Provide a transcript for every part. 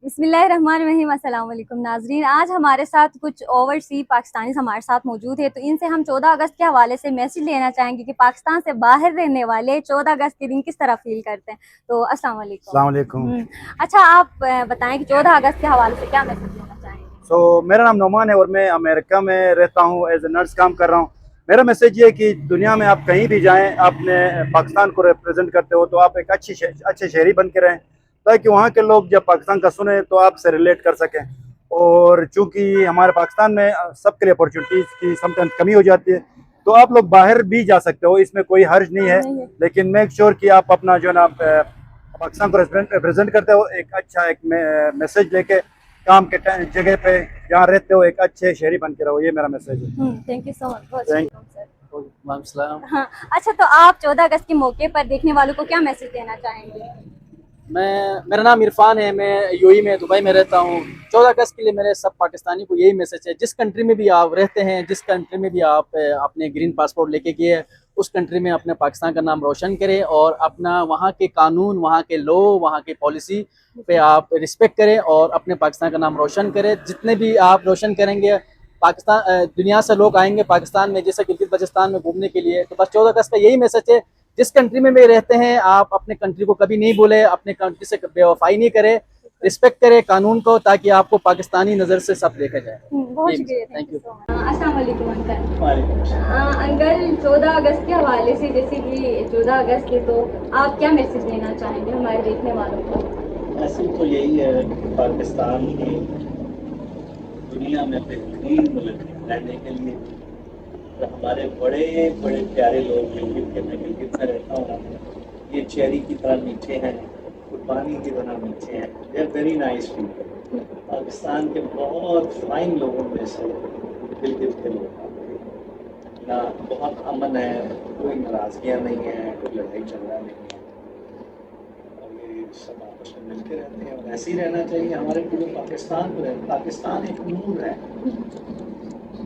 बिस्मिल्लाहिर्रहमानिर्रहीम। अस्सलाम वालेकुम नाजरीन, आज हमारे साथ कुछ ओवरसी पाकिस्तानी हमारे साथ मौजूद है, तो इनसे हम 14 अगस्त के हवाले से मैसेज लेना चाहेंगे कि पाकिस्तान से बाहर रहने वाले 14 अगस्त के दिन किस तरह फील करते हैं। तो अस्सलाम वालेकुम। अस्सलाम वालेकुम। अच्छा, आप बताएं कि 14 अगस्त के हवाले से क्या मैसेज देना चाहेंगे। मेरा नाम नोमान है और मैं अमेरिका में रहता हूँ, एज ए नर्स काम कर रहा हूँ। मेरा मैसेज ये है कि दुनिया में आप कहीं भी जाएं, आपने पाकिस्तान को रिप्रेजेंट करते हो तो आप एक अच्छे शहरी बन के रहें, ताकि वहाँ के लोग जब पाकिस्तान का सुने तो आपसे रिलेट कर सकें। और चूँकि हमारे पाकिस्तान में सबके लिए अपॉर्चुनिटीज़ की समटाइम्स कमी हो जाती है, तो आप लोग बाहर भी जा सकते हो, इसमें कोई हर्ज नहीं है। लेकिन मेक श्योर कि आप अपना जो है ना पाकिस्तान को रिप्रेजेंट करते हो, एक अच्छा एक मैसेज लेके काम के जगह पे जहाँ रहते हो एक अच्छे शहरी बन के रहो, ये मेरा मैसेज है। Thank you so much sir. हाँ, अच्छा, तो आप 14 अगस्त के मौके पर देखने वालों को क्या मैसेज देना चाहेंगे। मेरा नाम इरफान है, मैं यूएई में दुबई में रहता हूँ। 14 अगस्त के लिए मेरे सब पाकिस्तानी को यही मैसेज है, जिस कंट्री में भी आप रहते हैं, जिस कंट्री में भी आप अपने ग्रीन पासपोर्ट लेके गए, उस कंट्री में अपने पाकिस्तान का नाम रोशन करें और अपना वहाँ के कानून, वहाँ के लॉ, वहाँ के पॉलिसी पे आप रिस्पेक्ट करें और अपने पाकिस्तान का नाम रोशन करें। जितने भी आप रोशन करेंगे, पाकिस्तान दुनिया से लोग आएंगे पाकिस्तान में, जैसे गिलगित बल्तिस्तान में घूमने के लिए। तो बस 14 अगस्त का यही मैसेज है, जिस कंट्री में भी रहते हैं आप अपने कंट्री को कभी नहीं भूले, अपने कंट्री से बेवफाई नहीं करें, रिस्पेक्ट करें कानून को, ताकि आपको पाकिस्तानी नज़र से सब देखा जाए। बहुत शुक्रिया, थैंक यू। अस्सलाम वालेकुम अंकल। वालेकुम। अंकल, 14 अगस्त के हवाले से, जैसे कि 14 अगस्त है, तो आप क्या मैसेज देना चाहेंगे हमारे देखने वालों को। मैसेज तो यही है कि पाकिस्तान की दुनिया में बेहतरीन मुल्क रहने के लिए, तो हमारे बड़े बड़े प्यारे लोग गिलगित के, मैं गिलगित में रहता हूँ, ये चेरी की तरह मीठे हैं, कुर्बानी की तरह मीठे हैं। They are very nice people. Pakistan के बहुत फाइन लोगों में से गिलगित के लोग ना, बहुत अमन है, कोई नाराजगियाँ नहीं है, कोई लड़ाई झगड़ा नहीं है, और ये सब आपस में मिलके रहते हैं और ऐसे ही रहना चाहिए। हमारे पूरे पाकिस्तान को रहते, पाकिस्तान एक नूर है।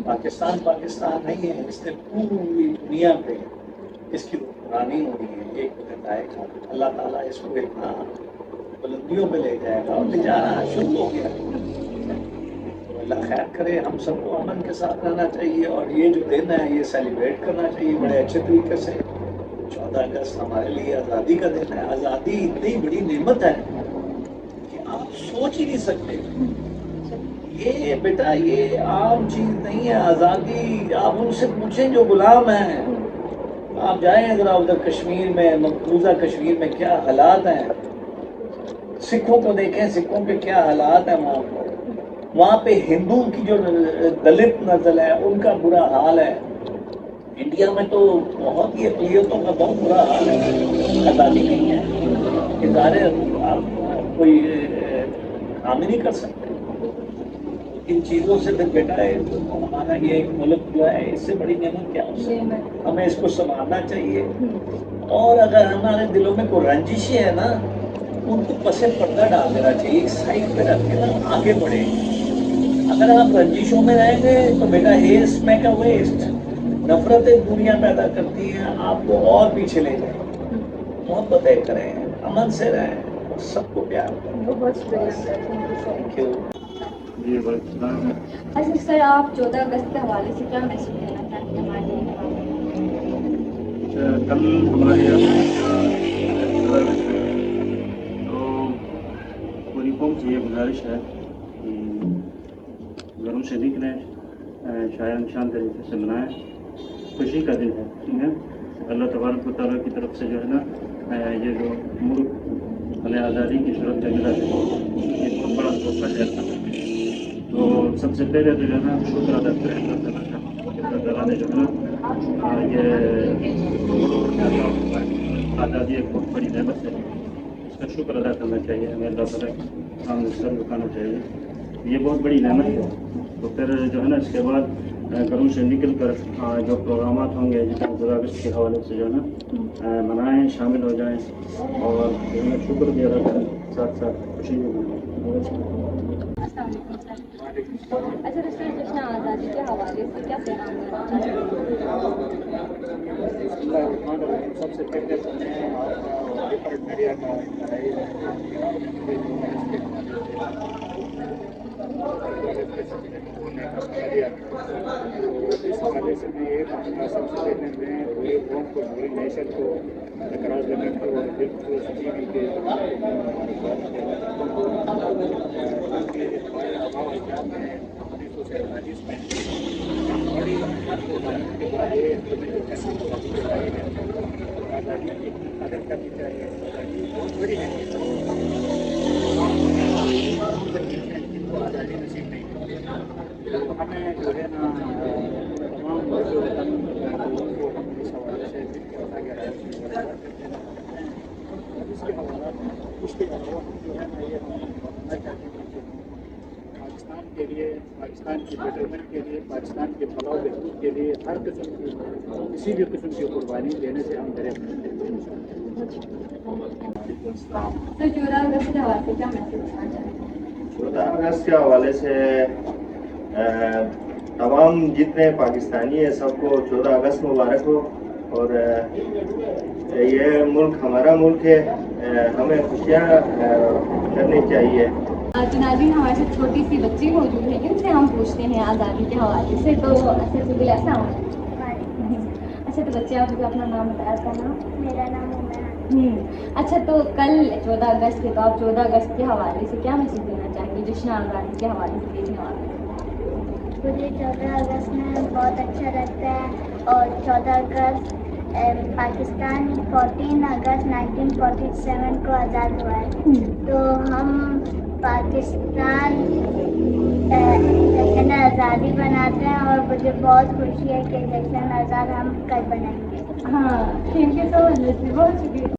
पाकिस्तान पाकिस्तान नहीं है, इसने पूरी दुनिया पे इसकी हुक्मरानी होनी है। एक वक्त आएगा अल्लाह ताला इसको इतना बुलंदियों पे ले जाएगा और ले जाना शुरू हो गया। तो अल्लाह खैर करे, हम सबको अमन के साथ रहना चाहिए और ये जो दिन है ये सेलिब्रेट करना चाहिए बड़े अच्छे तरीके से। 14 अगस्त हमारे लिए आज़ादी का दिन है। आज़ादी इतनी बड़ी नेमत है कि आप सोच ही नहीं सकते। ये बेटा ये आम चीज नहीं है आज़ादी। आप उनसे पूछें जो गुलाम हैं, आप जाएं जरा उधर कश्मीर में, मकबूजा कश्मीर में क्या हालात हैं, सिखों को देखें, सिखों के क्या हालात हैं वहाँ पर। वहाँ पे हिंदू की जो दलित नस्ल है उनका बुरा हाल है। इंडिया में तो बहुत ही अक़लियतों का बहुत बुरा हाल है, आज़ादी नहीं है, इदारे आप कोई काम ही नहीं कर सकते। इन चीज़ों से फिर बेटा है तो हमारा ये एक मुल्क जो है, इससे बड़ी नेमत क्या हो सकती, हमें इसको संभालना चाहिए। और अगर हमारे दिलों में कोई रंजिशें है ना, उनको पसे पर्दा डाल देना चाहिए, एक साइड पे रख के ना आगे बढ़े। अगर आप रंजिशों में रहेंगे तो बेटा हेस्ट में का वेस्ट, नफरतें दुनिया पैदा करती हैं, आपको और पीछे ले जाएंगे। मोहब्बतें करें, अमन से रहें, सबको प्यार करें। बहुत शुक्रिया, थैंक यू। अच्छा सर, आप 14 अगस्त के हवाले से क्या मैसेज देना चाहते हैं हमारे देखने वालों को। कल हमारे तो पूरी कौम से ये गुजारिश है कि घरों से निकलें, शायद शान तरीके से मनाएं, खुशी का दिन है, ठीक है। अल्लाह तबारक व तआला की तरफ से जो है ना, ये जो मुल्क हमें आज़ादी की सूरत में मिला है, ये बहुत बड़ा तोहफा है। तो सबसे पहले तो जो है ना शुक्र अदा करें अल्लाह ताला ने जो है ना ये आज़ादी एक बहुत बड़ी नेमत है, इसका शुक्र अदा करना चाहिए, हमें अल्लाह ताला के सामने सर झुकाना चाहिए, ये बहुत बड़ी नेमत है। तो फिर जो है ना इसके बाद घरों से निकल कर जो प्रोग्रामात होंगे जिसमें 14 अगस्त के हवाले से जो है ना मनाएँ, शामिल हो जाएँ और जो है शुक्र भी अदा करें, साथ साथ खुशी भी मनाएँ। अच्छा तो सर, जश्न आज़ादी के हवाले से क्या पैगाम देना चाहेंगे। सबसे पहले तो मैं मीडिया का लड़ाई इस हवाले से मैं ये कहूँगा, सबसे पहले मैं पूरे कौम को, पूरे नेशन को इकरार करने को बिल्कुल टीवी के आज़ादी की कदर करनी चाहिए। बहुत बड़ी है, आज़ादी नसीब नहीं तो हमें जो है ना तमाम लोगों को हम इस हवाले से इसके अलावा उसके अलावा हम जो है ना ये बताना चाहते हैं कि पाकिस्तान के लिए, पाकिस्तान की बेटरमेंट के लिए, पाकिस्तान के फलाह बहबूद के लिए हर किस्म की, किसी भी किस्म की कुर्बानी देने से हम डरे नहीं। तो 14 अगस्त के हवाले से क्या मैसेज देना चाहेंगे? 14 अगस्त के हवाले से तमाम जितने पाकिस्तानी हैं सबको 14 अगस्त मुबारक हो। और ये मुल्क हमारा मुल्क है, हमें खुशियाँ करनी चाहिए। तो नाज़रीन, हमारे साथ छोटी सी बच्ची मौजूद है, इनसे हम पूछते हैं आज़ादी के हवाले से। तो ऐसा हो अच्छा, तो बच्चे आप मुझे अपना नाम बताया था ना? मेरा नाम उमर। अच्छा, तो कल 14 अगस्त है, तो आप 14 अगस्त के हवाले से क्या मैसेज देना चाहेंगे, जश्न आज़ादी के हवाले से देखने वाले? मुझे 14 अगस्त में बहुत अच्छा लगता है। और 14 अगस्त पाकिस्तान 14 अगस्त 1947 को आज़ाद हुआ है। तो हम पाकिस्तान जश्न आज़ादी बनाते हैं और मुझे बहुत खुशी है कि जश्न आज़ाद हम कल बनाएंगे। हाँ, थैंक यू सो मच, बहुत शुक्रिया।